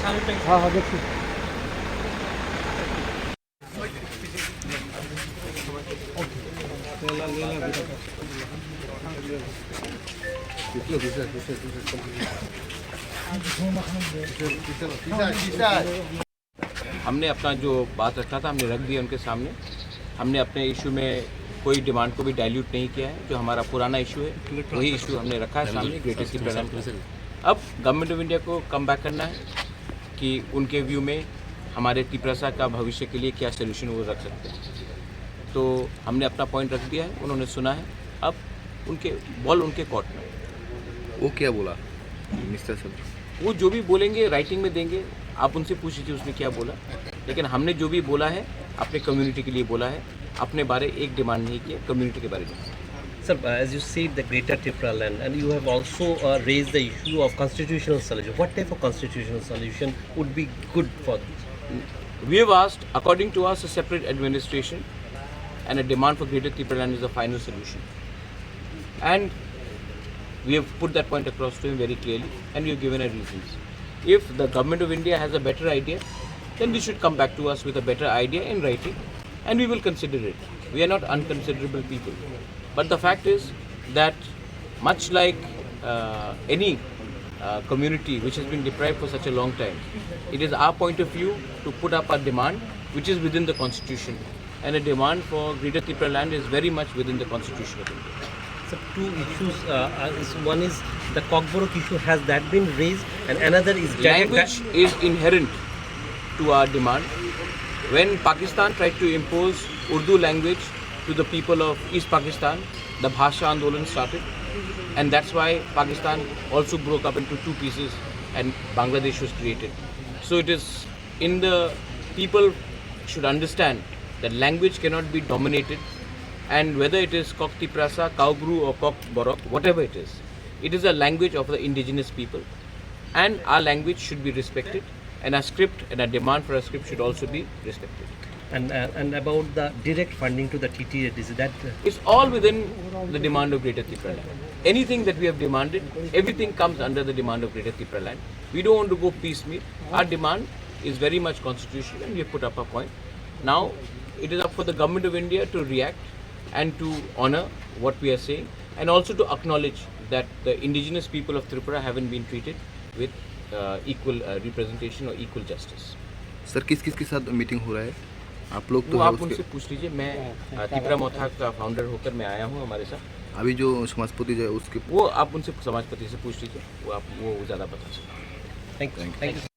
हाँ हाँ देखिए हमने अपना जो बात रखा था हमने रख दिया उनके सामने। हमने अपने इशू में कोई डिमांड को भी डाइल्यूट नहीं किया है। जो हमारा पुराना इशू है वही इशू हमने रखा है सामने ग्रेटर सी प्रधान। अब गवर्नमेंट ऑफ इंडिया को कम बैक करना है कि उनके व्यू में हमारे त्रिपुरा का भविष्य के लिए क्या सोल्यूशन वो रख सकते हैं। तो हमने अपना पॉइंट रख दिया है, उन्होंने सुना है। अब उनके बॉल उनके कोर्ट में। वो क्या बोला मिस्टर सर? वो जो भी बोलेंगे राइटिंग में देंगे, आप उनसे पूछ लीजिए उसने क्या बोला। लेकिन हमने जो भी बोला है अपने कम्युनिटी के लिए बोला है, अपने बारे एक डिमांड नहीं किया, कम्युनिटी के बारे में। Sir, as you said, the Greater Tripura land, and you have also raised the issue of constitutional solution. What type of constitutional solution would be good for this? We have asked, according to us, a separate administration and a demand for Greater Tripura land is the final solution. And we have put that point across to him very clearly, and we have given our reasons. If the government of India has a better idea, then they should come back to us with a better idea in writing, and we will consider it. We are not unconsiderable people. But the fact is that much like any community which has been deprived for such a long time, it is our point of view to put up a demand which is within the constitution, and a demand for Greater Tripura land is very much within the constitution of India. So, two issues. One is the Cockburrock issue. Has that been raised? And another is language is inherent to our demand. When Pakistan tried to impose Urdu language to the people of East Pakistan, the Bhasha Andolan started, and that's why Pakistan also broke up into two pieces and Bangladesh was created. So it is in the people should understand that language cannot be dominated, and whether it is Kok Tiprasa, Kaugru or Kok Borok, whatever it is a language of the indigenous people, and our language should be respected, and our script and our demand for a script should also be respected. And about the direct funding to the TTD, is that It's all within the demand of Greater Tripura land. Anything that we have demanded, everything comes under the demand of Greater Tripura land. We don't want to go piecemeal. Our demand is very much constitutional, and we have put up a point. Now, it is up for the government of India to react and to honor what we are saying, and also to acknowledge that the indigenous people of Tripura haven't been treated with equal representation or equal justice. Sir किस किस के साथ meeting हो रहा है? आप लोग तो वो आप उनसे पूछ लीजिए। मैं त्रिपुरा मोथा का फाउंडर होकर मैं आया हूँ हमारे साथ। अभी जो समाजपति जो है उसके वो आप उनसे समाजपति से पूछ लीजिए, वो ज़्यादा बता सकते हैं। thank you.